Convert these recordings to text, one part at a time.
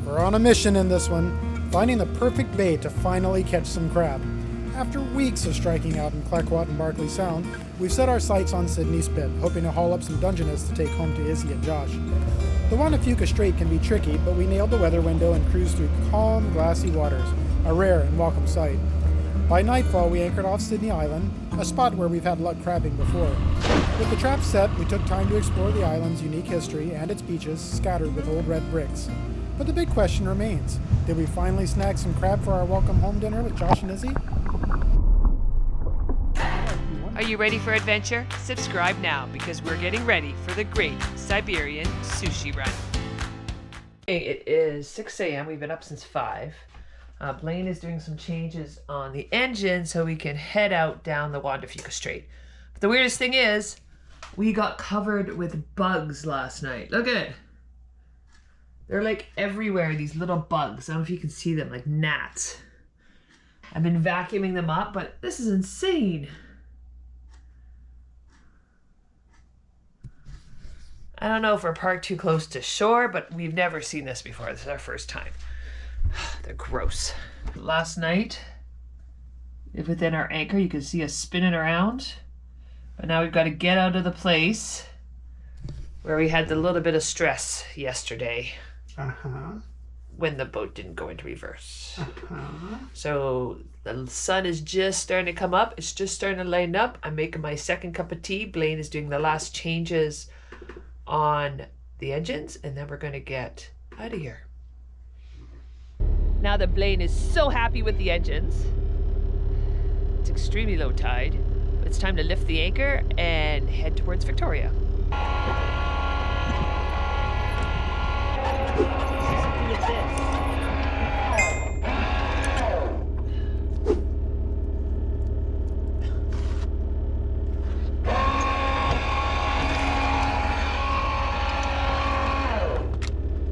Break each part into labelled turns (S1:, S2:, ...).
S1: We're on a mission in this one, finding the perfect bait to finally catch some crab. After weeks of striking out in Clayoquot and Barkley Sound, we've set our sights on Sydney Spit, hoping to haul up some Dungeness to take home to Izzy and Josh. The Wandafuka Strait can be tricky, but we nailed the weather window and cruised through calm, glassy waters, a rare and welcome sight. By nightfall, we anchored off Sydney Island, a spot where we've had luck crabbing before. With the trap set, we took time to explore the island's unique history and its beaches, scattered with old red bricks. But the big question remains, did we finally snag some crab for our welcome home dinner with Josh and Izzy?
S2: Are you ready for adventure? Subscribe now because we're getting ready for the Great Siberian Sushi Run. It is 6 a.m. We've been up since 5. Blaine is doing some changes on the engine so we can head out down the Wandafuka Strait. But the weirdest thing is, we got covered with bugs last night. Look at it. They're like everywhere, these little bugs. I don't know if you can see them, like gnats. I've been vacuuming them up, but this is insane. I don't know if we're parked too close to shore, but we've never seen this before. This is our first time. They're gross. Last night, within our anchor, you could see us spinning around. But now we've got to get out of the place where we had a little bit of stress yesterday. When the boat didn't go into reverse. So the sun is just starting to come up. It's just starting to lighten up. I'm making my second cup of tea. Blaine is doing the last changes on the engines, and then we're going to get out of here. Now that Blaine is so happy with the engines, it's extremely low tide, but it's time to lift the anchor and head towards Victoria. Look at this.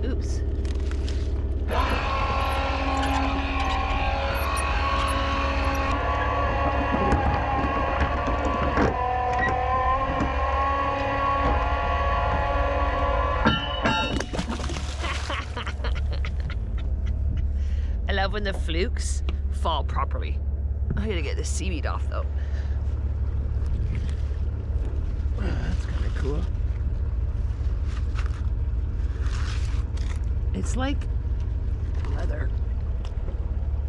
S2: Oops. I love when the flukes fall properly. I gotta get the seaweed off though. That's kind of cool. It's like leather.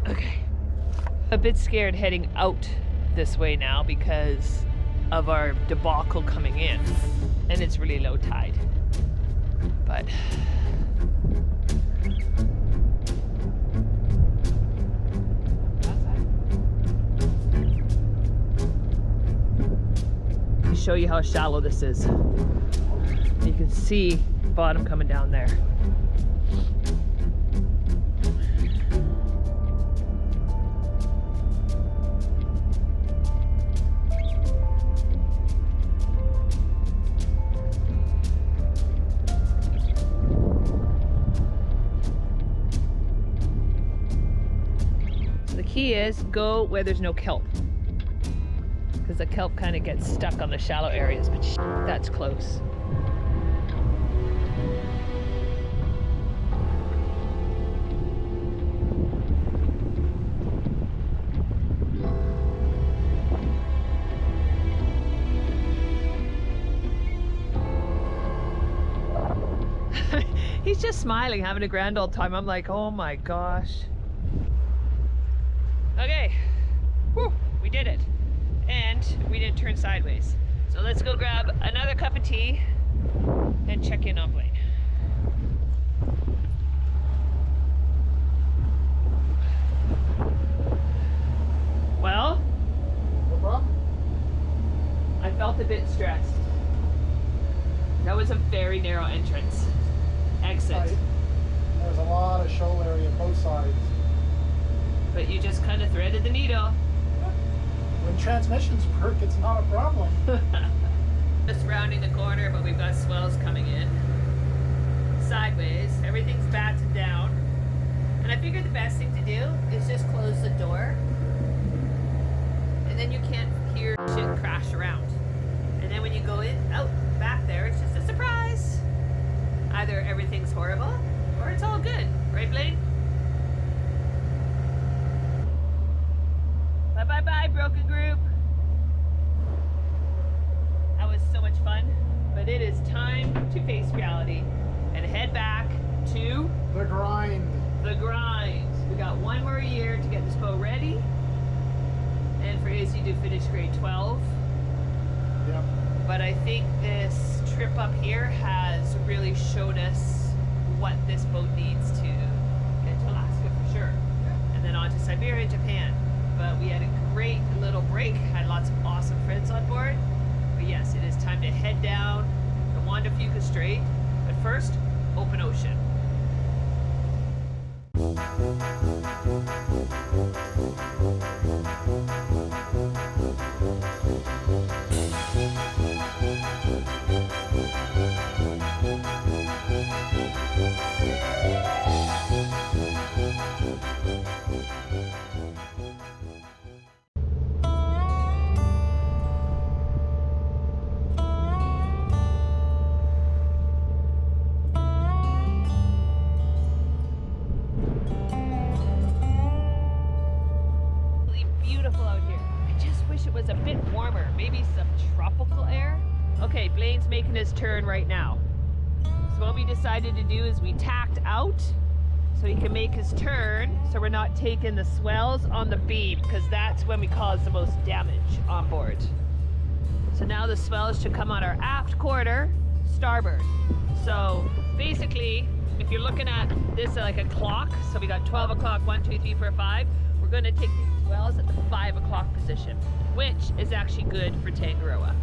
S2: Okay. A bit scared heading out this way now because of our debacle coming in. And it's really low tide. But I'll show you how shallow this is. You can see the bottom coming down there. The key is go where there's no kelp, because the kelp kind of gets stuck on the shallow areas, but that's close. He's just smiling, having a grand old time. I'm like, oh my gosh. Okay, whew, we did it. And we didn't turn sideways. So let's go grab another cup of tea and check in on Blaine. Well,
S1: No problem.
S2: I felt a bit stressed. That was a very narrow entrance. Exit.
S1: Right. There's a lot of shoal area both sides.
S2: But you just kind of threaded the needle.
S1: When transmissions work, it's not a problem.
S2: Just rounding the corner, but we've got swells coming in. Sideways, everything's battened down. And I figured the best thing to do is just close the door. And then you can't hear shit crash around. And then when you go in, out, back there, it's just a surprise. Either everything's horrible or it's all good. Right, Blaine?
S1: The grind.
S2: The grind. We got one more year to get this boat ready, and for Izzy to finish grade 12.
S1: Yep.
S2: But I think this trip up here has really showed us what this boat needs to get to Alaska for sure. And then on to Siberia and Japan. But we had a great little break, had lots of awesome friends on board. But yes, it is time to head down the Juan de Fuca Strait. But first, open ocean. A bit warmer, maybe some tropical air. Okay, Blaine's making his turn right now. So what we decided to do is we tacked out so he can make his turn, so we're not taking the swells on the beam, because that's when we cause the most damage on board. So now the swells should come on our aft quarter, starboard. So basically, if you're looking at this like a clock, so we got 12 o'clock, 1, 2, 3, 4, 5, we're going to take these swells at the 5 o'clock position, which is actually good for Tangaroa.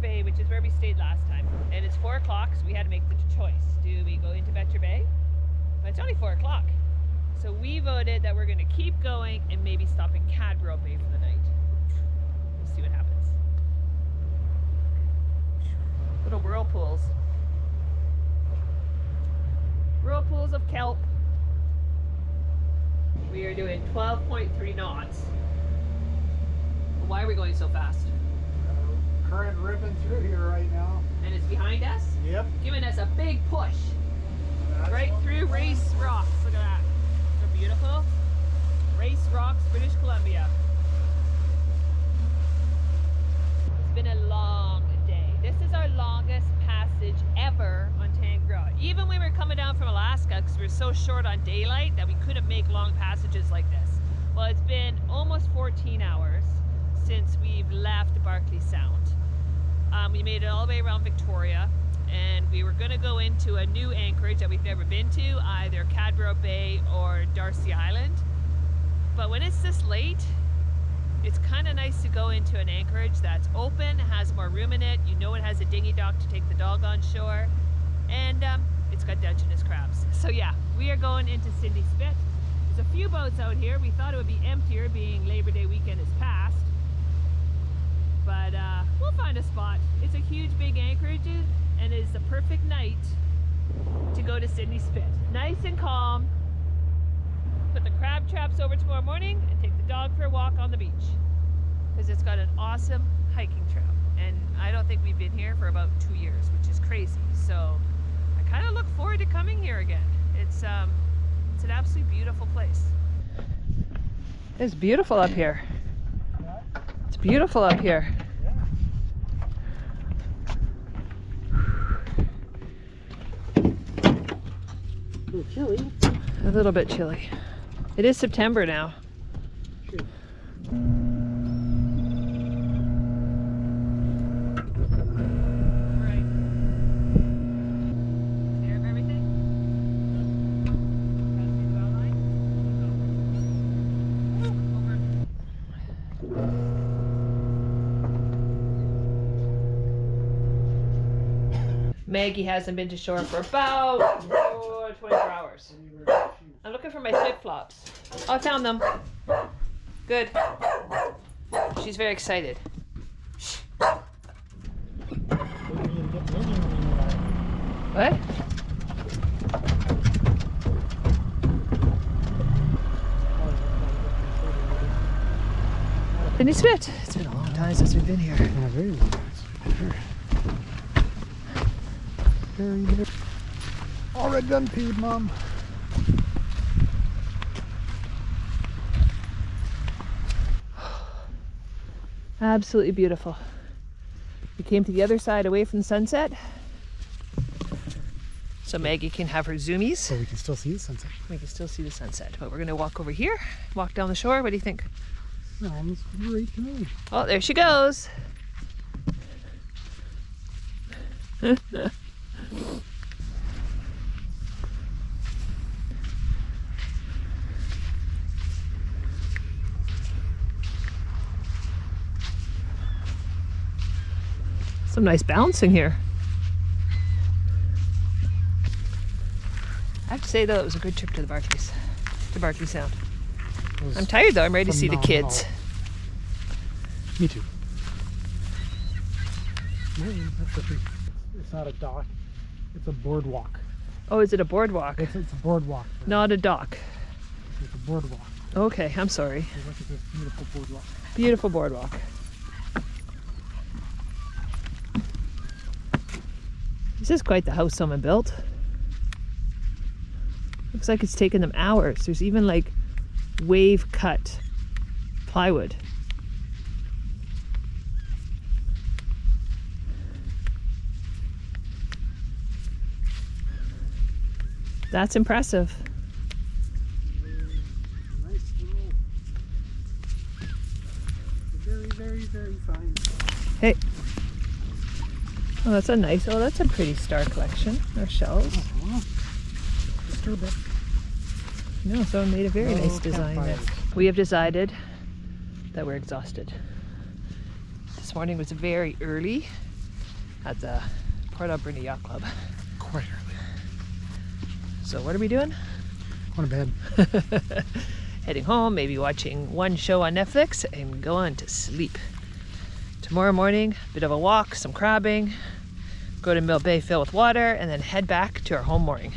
S2: Bay, which is where we stayed last time, and it's 4 o'clock, so we had to make the choice. Do we go into Betcher Bay? But it's only 4 o'clock, so we voted that we're going to keep going and maybe stop in Tangaroa Bay for the night. We'll see what happens. Little whirlpools. Whirlpools of kelp. We are doing 12.3 knots. Why are we going so fast?
S1: Current ripping through here right now.
S2: And it's behind us?
S1: Yep.
S2: Giving us a big push.
S1: That's
S2: right through Race Rocks. Look at that. They're beautiful. Race Rocks, British Columbia. It's been a long day. This is our longest passage ever on Tangaroa. Even when we were coming down from Alaska, because we were so short on daylight that we couldn't make long passages like this. Well, it's been almost 14 hours since we've left Barkley Sound. We made it all the way around Victoria, and we were going to go into a new anchorage that we've never been to, either Tangaroa Bay or Darcy Island. But when it's this late, it's kind of nice to go into an anchorage that's open, has more room in it. You know, it has a dinghy dock to take the dog on shore, and it's got Dungeness crabs. So yeah, we are going into Sydney Spit. There's a few boats out here. We thought it would be emptier, being Labor Day weekend is past. But we'll find a spot. It's a huge big anchorage, and it is the perfect night to go to Sydney Spit. Nice and calm. Put the crab traps over tomorrow morning and take the dog for a walk on the beach, because it's got an awesome hiking trail. And I don't think we've been here for about 2 years, which is crazy. So I kind of look forward to coming here again. It's an absolutely beautiful place. It's beautiful up here.
S1: Yeah.
S2: It's beautiful up here.
S1: A little chilly.
S2: A little bit chilly. It is September now.
S1: Sure.
S2: Maggie hasn't been to shore for about 24 hours. I'm looking for my flip-flops. Oh, I found them. Good. She's very excited. What? Sydney Spit. It's been a long time since we've been here.
S1: Yeah, very long. Very. Already done peed, Mom.
S2: Absolutely beautiful. We came to the other side away from the sunset, so Maggie can have her zoomies.
S1: So we can still see the sunset.
S2: We can still see the sunset, but we're gonna walk over here, walk down the shore. What do you think?
S1: Sounds great to me.
S2: Oh, there she goes. Some nice bouncing here. I have to say though, it was a good trip to the Barkley Sound. I'm tired though, I'm ready to see the kids.
S1: Me too. It's not a dock, it's a boardwalk.
S2: Oh, is it a boardwalk?
S1: It's a boardwalk.
S2: Not a dock.
S1: It's a boardwalk.
S2: Okay, I'm sorry.
S1: Look at this beautiful boardwalk.
S2: Beautiful boardwalk. This is quite the house someone built. Looks like it's taken them hours. There's even like wave cut plywood. That's impressive.
S1: Nice little, very, very, very fine.
S2: Hey. Oh, that's a nice, oh, that's a pretty star collection of shells.
S1: Disturb it.
S2: No, someone made a very nice design there.
S1: campfires.
S2: We have decided that we're exhausted. This morning was very early at the Port Alberta Yacht Club.
S1: Quite early.
S2: So what are we doing?
S1: Going to bed.
S2: Heading home, maybe watching one show on Netflix and going to sleep. Tomorrow morning, a bit of a walk, some crabbing, go to Mill Bay, fill with water, and then head back to our home mooring.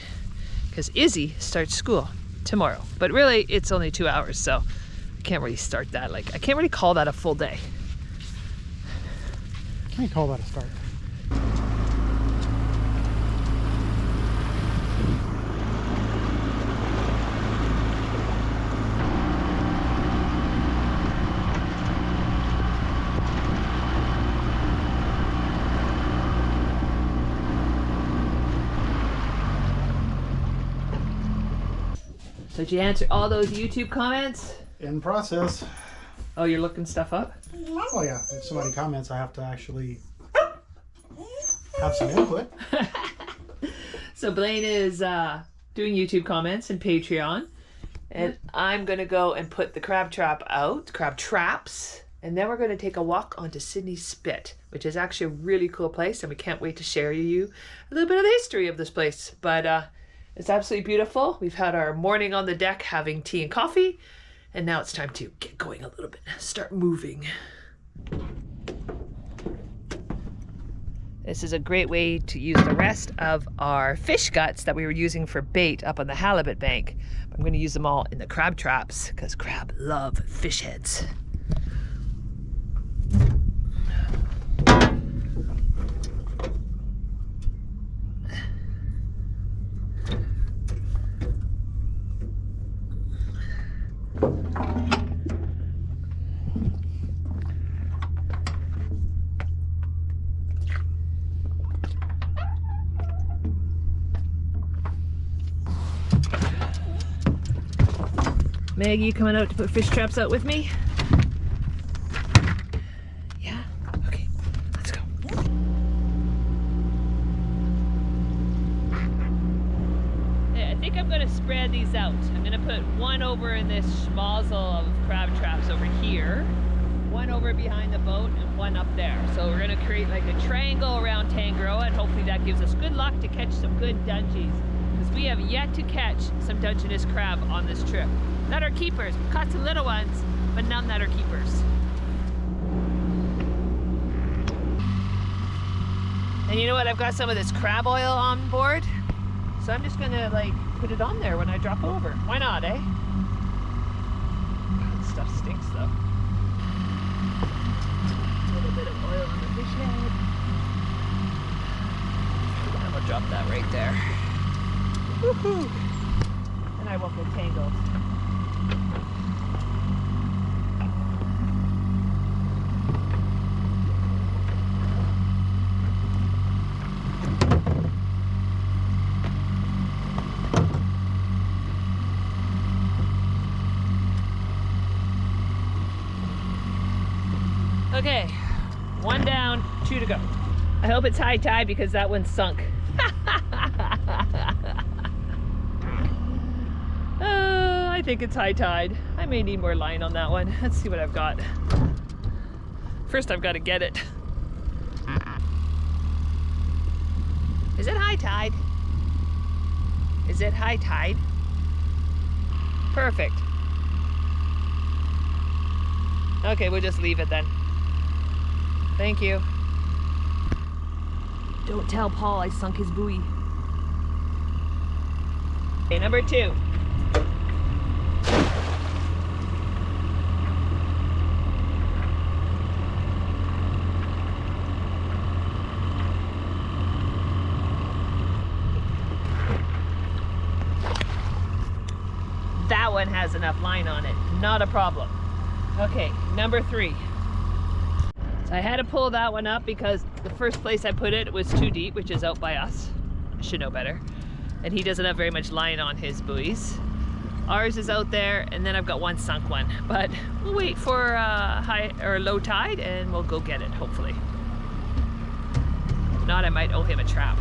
S2: Because Izzy starts school tomorrow. But really, it's only 2 hours, so I can't really start that. Like, I can't really call that a full day.
S1: Can't call that a start.
S2: So did you answer all those YouTube comments?
S1: In process.
S2: Oh, you're looking stuff up?
S1: Oh yeah, if somebody comments, I have to actually have some input.
S2: So Blaine is doing YouTube comments and Patreon. And I'm going to go and put the crab trap out, crab traps. And then we're going to take a walk onto Sydney Spit, which is actually a really cool place. And we can't wait to share you a little bit of the history of this place. But it's absolutely beautiful. We've had our morning on the deck having tea and coffee. And now it's time to get going a little bit, start moving. This is a great way to use the rest of our fish guts that we were using for bait up on the halibut bank. I'm going to use them all in the crab traps because crab love fish heads. Maggie, you coming out to put fish traps out with me? Yeah? Okay, let's go. I think I'm gonna spread these out. I'm gonna put one over in this schmozzle of crab traps over here, one over behind the boat, and one up there. So we're gonna create like a triangle around Tangaroa, and hopefully that gives us good luck to catch some good dungies. Because we have yet to catch some Dungeness crab on this trip. That are keepers. We've caught some little ones, but none that are keepers. And you know what? I've got some of this crab oil on board. So I'm just gonna like put it on there when I drop over. Why not, eh? This stuff stinks though. A little bit of oil on the fish head. And we'll drop that right there. Woohoo! And I won't get tangled. Okay, one down, 2 to go. I hope it's high tide because that one's sunk. I think it's high tide. I may need more line on that one. Let's see what I've got. First I've got to get it. Is it high tide? Is it high tide? Perfect. Okay, we'll just leave it then. Thank you. Don't tell Paul I sunk his buoy. Okay, number 2. That one has enough line on it. Not a problem. Okay, number 3. So I had to pull that one up because the first place I put it was too deep, which is out by us. I should know better. And he doesn't have very much line on his buoys. Ours is out there, and then I've got one sunk one. But we'll wait for high or low tide and we'll go get it, hopefully. If not, I might owe him a trap.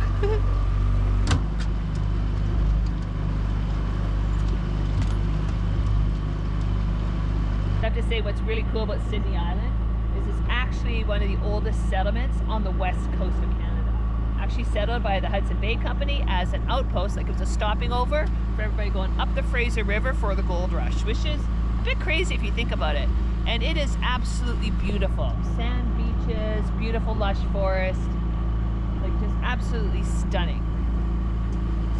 S2: I have to say what's really cool about Sydney Island is it's actually one of the oldest settlements on the west coast of Canada. Actually settled by the Hudson Bay Company as an outpost, like it was a stopping over for everybody going up the Fraser River for the gold rush, which is a bit crazy if you think about it. And it is absolutely beautiful. Sand beaches, beautiful lush forest, like just absolutely stunning.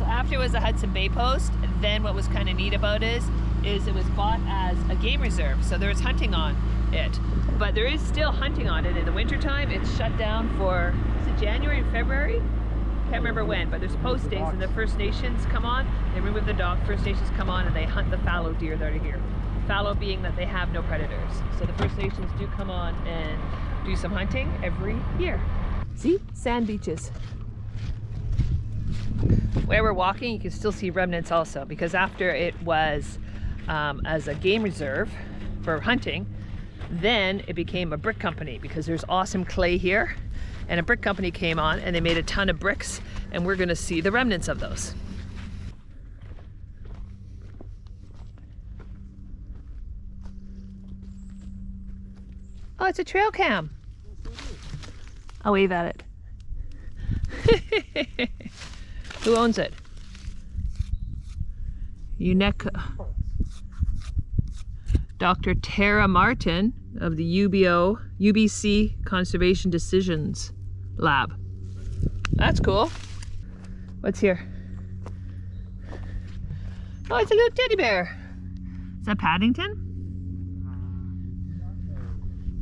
S2: So after it was a Hudson Bay post, then what was kind of neat about it is it was bought as a game reserve, so there was hunting on it. But there is still hunting on it in the wintertime. It's shut down for, is it January and February? Can't remember when, but there's postings and the First Nations come on, they remove the dog, First Nations come on and they hunt the fallow deer that are here. Fallow being that they have no predators. So the First Nations do come on and do some hunting every year. See? Sand beaches. Where we're walking, you can still see remnants also, because after it was as a game reserve for hunting, then it became a brick company because there's awesome clay here, and a brick company came on and they made a ton of bricks, and we're going to see the remnants of those. Oh, it's a trail cam. I'll wave at it. Who owns it? Dr. Tara Martin of the UBC Conservation Decisions Lab. That's cool. What's here? Oh, it's a little teddy bear. Is that Paddington?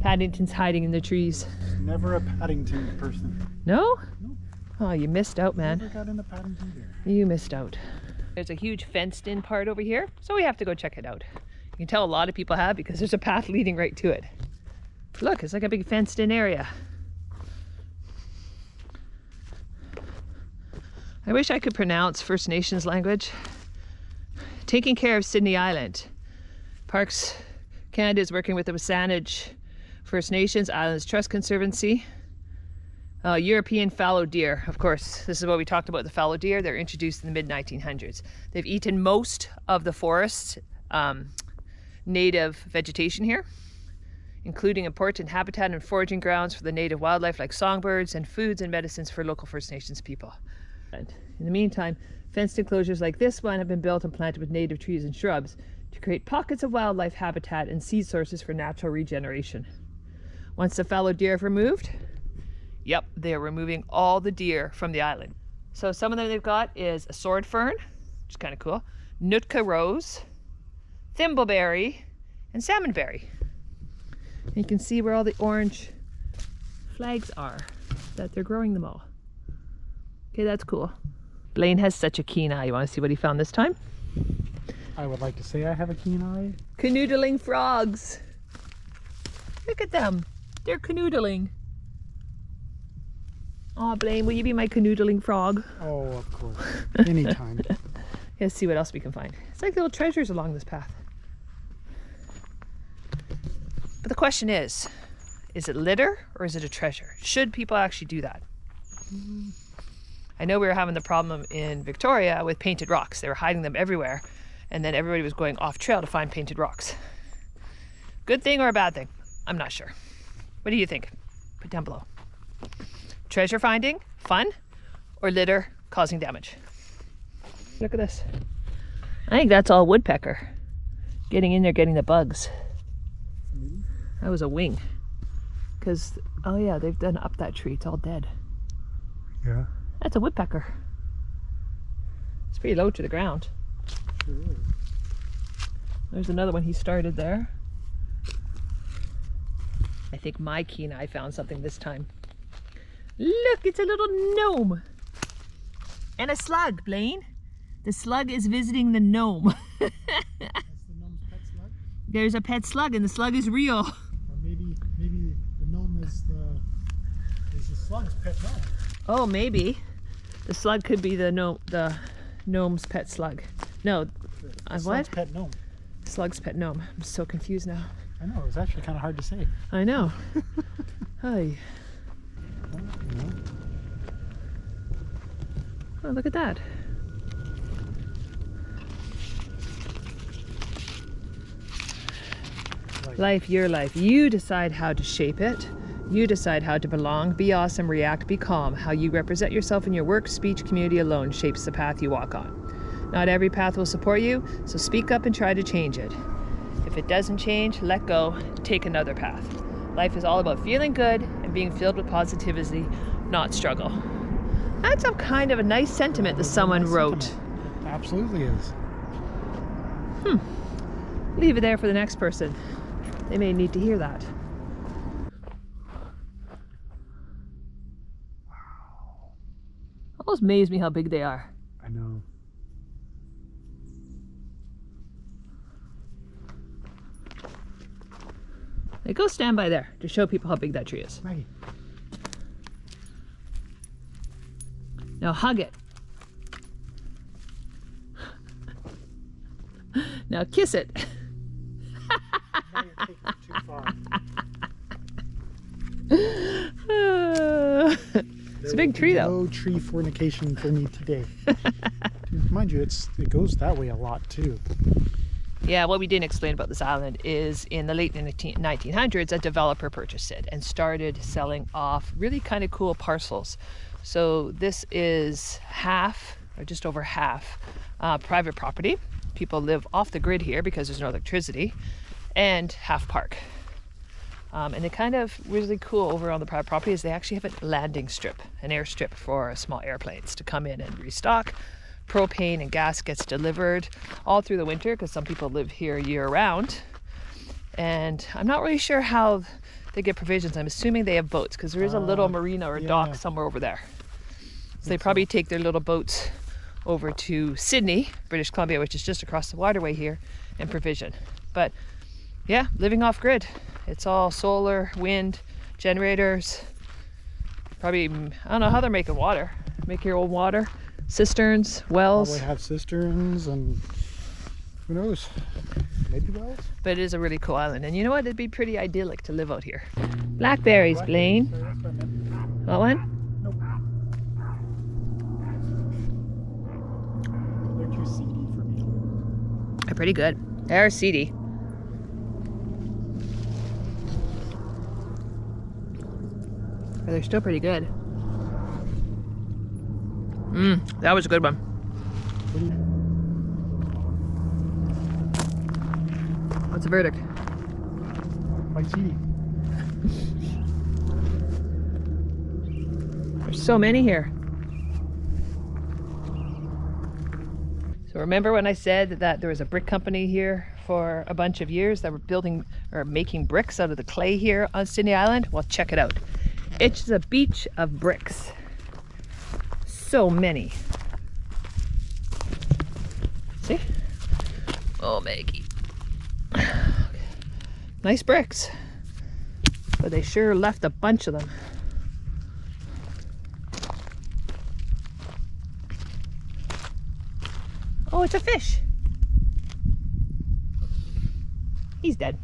S2: Paddington's hiding in the trees.
S1: Never a Paddington person.
S2: No?
S1: Nope.
S2: Oh, you missed out, man.
S1: Never got into Paddington bear.
S2: You missed out. There's a huge fenced in part over here, so we have to go check it out. You can tell a lot of people have because there's a path leading right to it. Look, it's like a big fenced in area. I wish I could pronounce First Nations language. Taking care of Sydney Island. Parks Canada is working with the Wasanage First Nations Islands Trust Conservancy. European fallow deer, of course, this is what we talked about, the fallow deer. They're introduced in the mid-1900s. They've eaten most of the forest's native vegetation here, including important habitat and foraging grounds for the native wildlife like songbirds, and foods and medicines for local First Nations people. And in the meantime, fenced enclosures like this one have been built and planted with native trees and shrubs to create pockets of wildlife habitat and seed sources for natural regeneration. Once the fallow deer have removed, yep, they're removing all the deer from the island. So some of them they've got is a sword fern, which is kind of cool, Nootka rose, thimbleberry, and salmonberry. And you can see where all the orange flags are, that they're growing them all. Okay, that's cool. Blaine has such a keen eye. You want to see what he found this time?
S1: I would like to say I have a keen eye.
S2: Canoodling frogs. Look at them. They're canoodling. Oh, Blaine, will you be my canoodling frog?
S1: Oh, of course. Anytime.
S2: Let's see what else we can find. It's like little treasures along this path. But the question is it litter or is it a treasure? Should people actually do that? I know we were having the problem in Victoria with painted rocks. They were hiding them everywhere, and then everybody was going off trail to find painted rocks. Good thing or a bad thing? I'm not sure. What do you think? Put down below. Treasure finding, fun, or litter causing damage? Look at this. I think that's all woodpecker. Getting in there, getting the bugs. That was a wing. Because, oh yeah, they've done up that tree. It's all dead.
S1: Yeah.
S2: That's a woodpecker. It's pretty low to the ground.
S1: Sure is.
S2: There's another one he started there. I think my keen eye found something this time. Look, it's a little gnome. And a slug, Blaine. The slug is visiting the gnome.
S1: That's the gnome's pet slug?
S2: There's a pet slug, and the slug is real.
S1: Or maybe the gnome is the slug's pet gnome.
S2: Oh, maybe. The slug could be the gnome's pet slug. No,
S1: The slug's pet gnome.
S2: Slug's pet gnome. I'm so confused now.
S1: I know, it's actually kind of hard to say.
S2: I know. Hi. Oh, look at that. Life, your life. You decide how to shape it. You decide how to belong. Be awesome, react, be calm. How you represent yourself in your work, speech, community alone shapes the path you walk on. Not every path will support you, so speak up and try to change it. If it doesn't change, let go, take another path. Life is all about feeling good and being filled with positivity, not struggle. That's a kind of a nice sentiment that someone wrote.
S1: It absolutely is.
S2: Leave it there for the next person. They may need to hear that. Almost amazes me how big they are.
S1: I know.
S2: Hey, go stand by there to show people how big that tree is.
S1: Maggie.
S2: Now hug it. Now kiss it.
S1: Now you're taking it too far.
S2: It's a big tree though.
S1: No tree fornication for me today. Mind you, it goes that way a lot too.
S2: Yeah, what we didn't explain about this island is in the late 1900s, a developer purchased it and started selling off really kind of cool parcels. So this is half, or just over half, private property. People live off the grid here because there's no electricity, and half park. And the kind of really cool over on the private property is they actually have a landing strip, an airstrip for small airplanes to come in and restock. Propane and gas gets delivered all through the winter because some people live here year round. And I'm not really sure how they get provisions. I'm assuming they have boats because there is a little marina or dock somewhere over there. So they probably take their little boats over to Sydney, British Columbia, which is just across the waterway here, and provision. But yeah, living off grid. It's all solar, wind, generators. Probably, I don't know how they're making water. Make your own water. Cisterns, wells.
S1: Probably have cisterns, and who knows? Maybe wells?
S2: But it is a really cool island. And you know what? It'd be pretty idyllic to live out here. Blackberries, Blaine.
S1: Sorry, that's what I meant.
S2: What one?
S1: Nope. They're too seedy for me.
S2: They're pretty good. They're seedy. But they're still pretty good. That was a good one. What's the verdict?
S1: Quite seedy.
S2: There's so many here. So remember when I said that there was a brick company here for a bunch of years that were building or making bricks out of the clay here on Sydney Island? Well, check it out. It's a beach of bricks. So many. See? Oh, Maggie. Nice bricks. But they sure left a bunch of them. Oh, it's a fish. He's dead.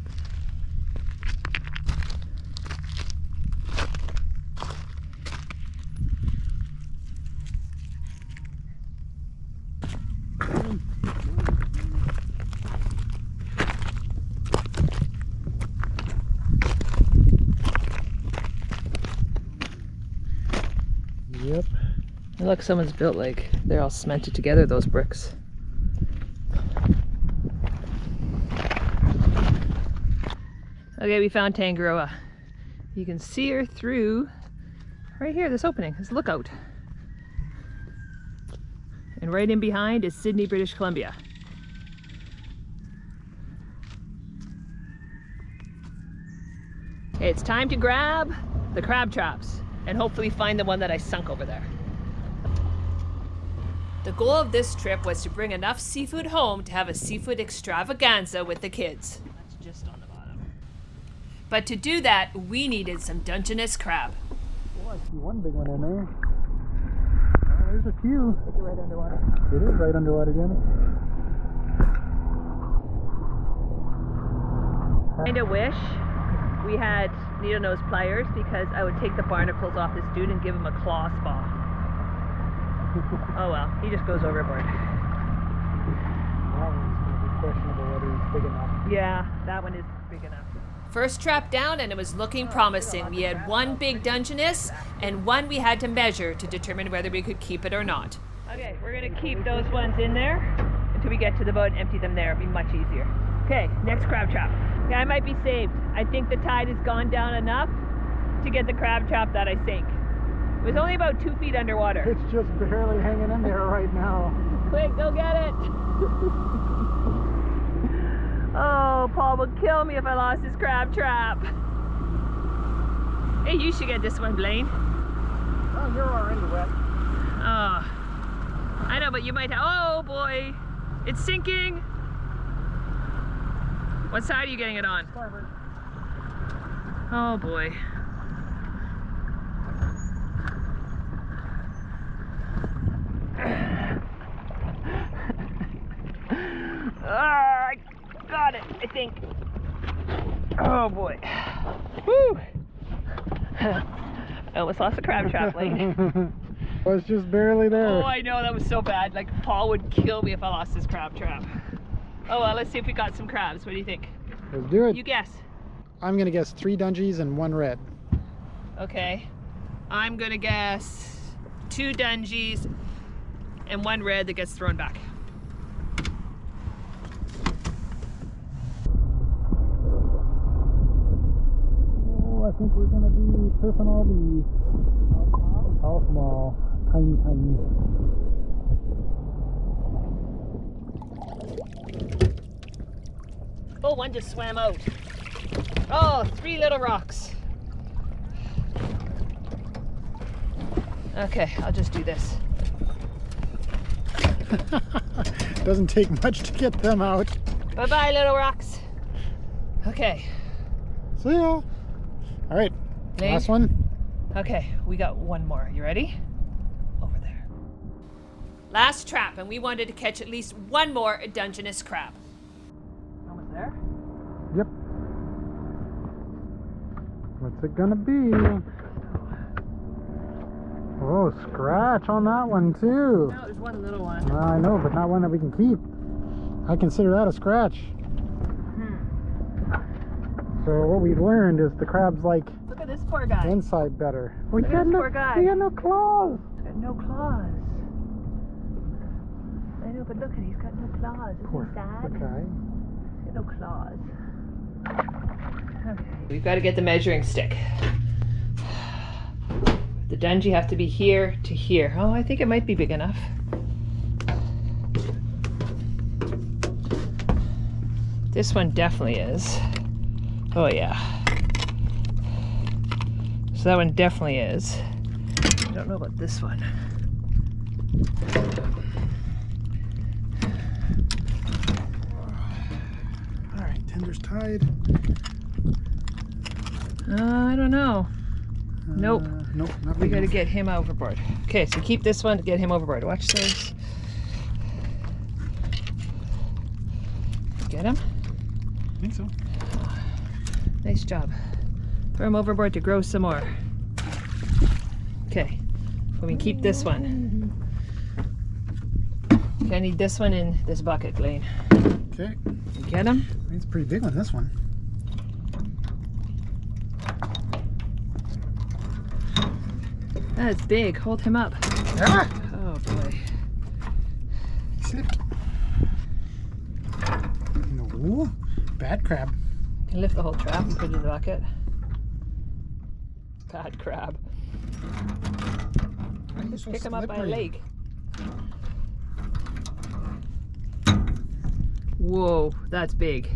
S1: Yep.
S2: And look, someone's built like they're all cemented together, those bricks. Okay, we found Tangaroa. You can see her through right here, this opening, this lookout. And right in behind is Sydney, British Columbia. Okay, it's time to grab the crab traps and hopefully find the one that I sunk over there. The goal of this trip was to bring enough seafood home to have a seafood extravaganza with the kids. That's just on the bottom. But to do that, we needed some Dungeness crab.
S1: Oh, I see one big one in there. Oh, there's a few.
S2: Is it right underwater?
S1: It is right underwater again.
S2: I kind of wish we had needle nose pliers because I would take the barnacles off this dude and give him a claw spa. Oh well, he just goes overboard.
S1: That one's going to be questionable whether he's big enough.
S2: Yeah, that one is big enough. First trap down and it was looking promising. We had one big Dungeness and one we had to measure to determine whether we could keep it or not. Okay, we're going to keep those ones in there until we get to the boat and empty them there. It'll be much easier. Okay, next crab trap. Yeah, I might be saved. I think the tide has gone down enough to get the crab trap that I sank. It was only about 2 feet underwater.
S1: It's just barely hanging in there right now.
S2: Quick, go get it! Oh, Paul would kill me if I lost his crab trap. Hey, you should get this one, Blaine.
S1: Oh, you're already wet.
S2: Oh, I know, but you might have. Oh boy, it's sinking. What side are you getting it on?
S1: Starboard.
S2: Oh boy. I got it, I think. Oh boy. Woo! I almost lost the crab trap, Lane.
S1: It was just barely there.
S2: Oh, I know, that was so bad. Like, Paul would kill me if I lost his crab trap. Oh well, let's see if we got some crabs. What do you think?
S1: Let's do it.
S2: You guess.
S1: I'm going to guess 3 dungies and 1 red.
S2: Okay. I'm gonna guess 2 dungies and 1 red that gets thrown back.
S1: Oh, I think we're going to be surfing all these. All small. Tiny, tiny.
S2: Oh, one just swam out. Oh, 3 little rocks. Okay, I'll just do this.
S1: Doesn't take much to get them out.
S2: Bye-bye, little rocks. Okay.
S1: See ya. All right,
S2: Lane?
S1: last one.
S2: Okay, we got 1 more. You ready? Over there. Last trap, and we wanted to catch at least 1 more Dungeness crab. Almost there?
S1: What's it gonna be? Oh, scratch on that one too.
S2: No, there's one little one.
S1: I know, but not one that we can keep. I consider that a scratch. So what we learned is the crabs like
S2: Look at this poor guy.
S1: inside better.
S2: Look at this poor guy.
S1: He got no claws.
S2: He's got no claws. I know, but look at he's got no claws. Isn't
S1: Poor
S2: he sad?
S1: guy.
S2: He's got no claws. Okay. We've got to get the measuring stick. The dungy have to be here to here. Oh, I think it might be big enough. This one definitely is. Oh yeah. So that one definitely is. I don't know about this one.
S1: All right, tender's tied.
S2: I don't know. Nope.
S1: Nope, not
S2: We
S1: big
S2: got to
S1: enough.
S2: get him overboard. Okay, so keep this one to get him overboard. Watch those. Get him?
S1: I think so.
S2: Nice job. Throw him overboard to grow some more. Okay, we keep this one. Okay, I need this one in this bucket, Glenn.
S1: Okay.
S2: Get him?
S1: I think it's a pretty big one, this one.
S2: That's big. Hold him up.
S1: Ah!
S2: Oh boy.
S1: Slipped. No. Bad crab.
S2: You can lift the whole trap and put it in the bucket. Bad crab.
S1: Why are you
S2: Just
S1: so
S2: pick him up by a
S1: slippery?
S2: leg. Whoa, that's big.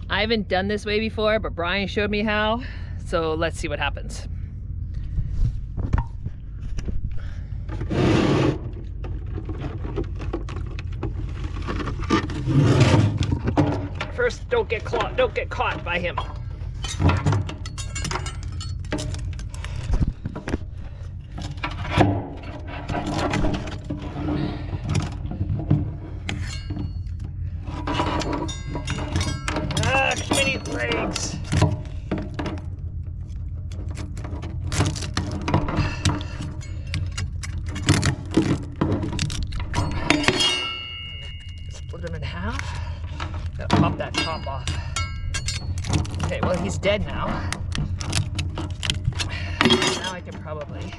S2: I haven't done this way before, but Brian showed me how. So let's see what happens. First, don't get caught by him. Ah, too many legs. Split him in half. Gotta pop that top off. Okay, well he's dead now. Now I can probably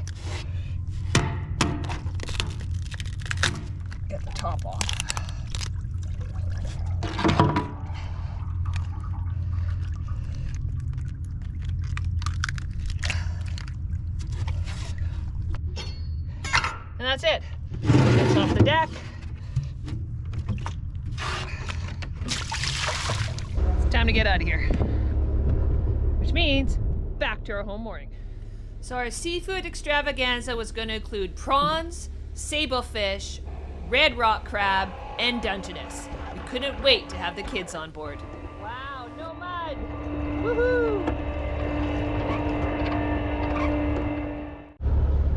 S2: get the top off. And that's it. It's off the deck. It's time to get out of here. Which means back to our home mooring. So our seafood extravaganza was going to include prawns, sablefish, red rock crab, and Dungeness. We couldn't wait to have the kids on board. Wow, no mud! Woohoo!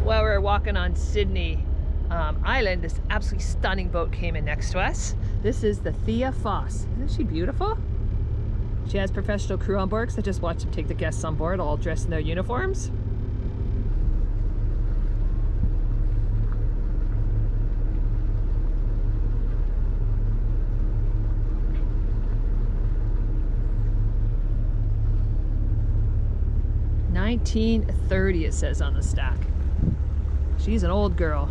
S2: While we were walking on Sydney Island, this absolutely stunning boat came in next to us. This is the Thea Foss. Isn't she beautiful? She has professional crew on board, because I just watched them take the guests on board all dressed in their uniforms. $1930 it says on the stack. She's an old girl.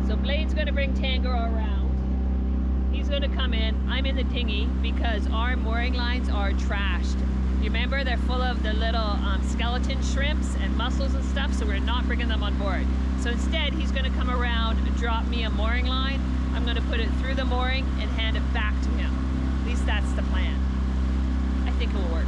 S2: So Blaine's gonna bring Tangaroa around. He's gonna come in. I'm in the dinghy because our mooring lines are trashed. You remember they're full of the little skeleton shrimps and mussels and stuff, so we're not bringing them on board. So instead, he's gonna come around and drop me a mooring line. I'm gonna put it through the mooring and hand it back to him. At least that's the plan. I think it will work.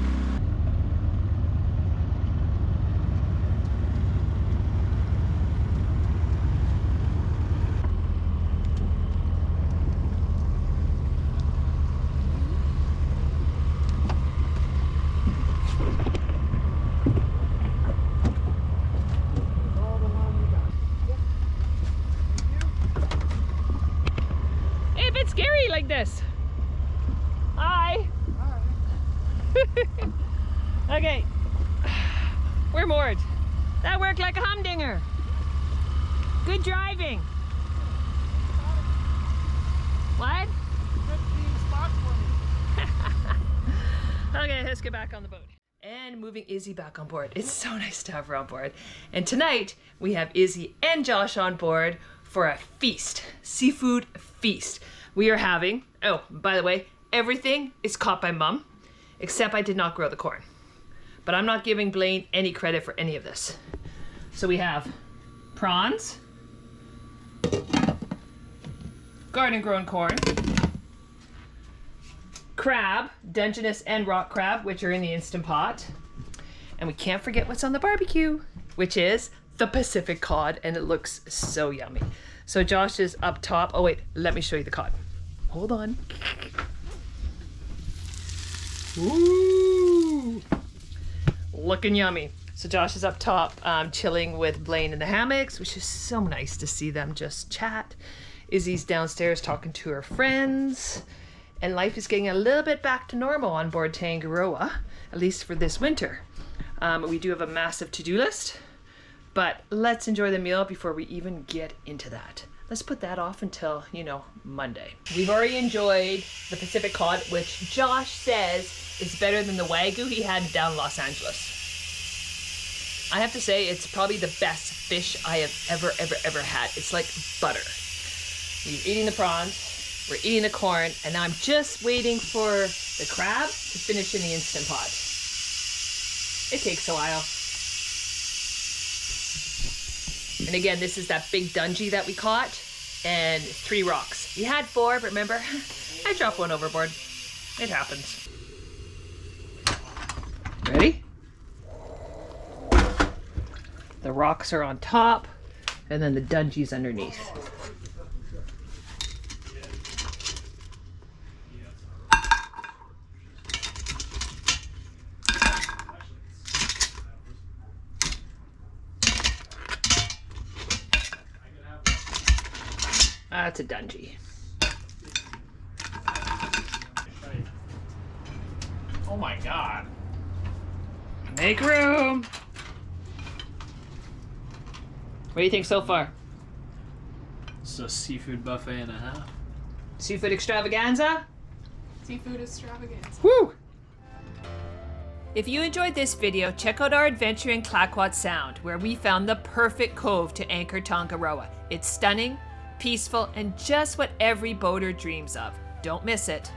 S2: Scary like this. Hi.
S1: Hi.
S2: Okay, We're moored. That worked like a humdinger. Good driving. What? Okay, let's get back on the boat. And moving Izzy back on board. It's so nice to have her on board. And tonight, we have Izzy and Josh on board for a feast. Seafood feast. We are having, oh, by the way, everything is caught by Mum, except I did not grow the corn. But I'm not giving Blaine any credit for any of this. So we have prawns, garden grown corn, crab, Dungeness and rock crab, which are in the Instant Pot. And we can't forget what's on the barbecue, which is the Pacific cod, and it looks so yummy. So Josh is up top. Oh wait, let me show you the cod. Hold on. Ooh, looking yummy. So Josh is up top, chilling with Blaine in the hammocks, which is so nice to see them just chat. Izzy's downstairs talking to her friends. And life is getting a little bit back to normal on board Tangaroa, at least for this winter. We do have a massive to-do list, but let's enjoy the meal before we even get into that. Let's put that off until, you know, Monday. We've already enjoyed the Pacific cod, which Josh says is better than the Wagyu he had down in Los Angeles. I have to say, it's probably the best fish I have ever had. It's like butter. We're eating the prawns, we're eating the corn, and now I'm just waiting for the crab to finish in the Instant Pot. It takes a while. And again, this is that big dungy that we caught, and 3 rocks. We had 4, but remember, I dropped one overboard. It happens. Ready? The rocks are on top, and then the dungy's underneath. That's a dungy.
S3: Oh my god.
S2: Make room. What do you think so far?
S3: It's a seafood buffet and a half.
S2: Seafood Extravaganza?
S4: Seafood Extravaganza.
S2: Woo! If you enjoyed this video, check out our adventure in Clayoquot Sound, where we found the perfect cove to anchor Tangaroa. It's stunning, peaceful, and just what every boater dreams of. Don't miss it.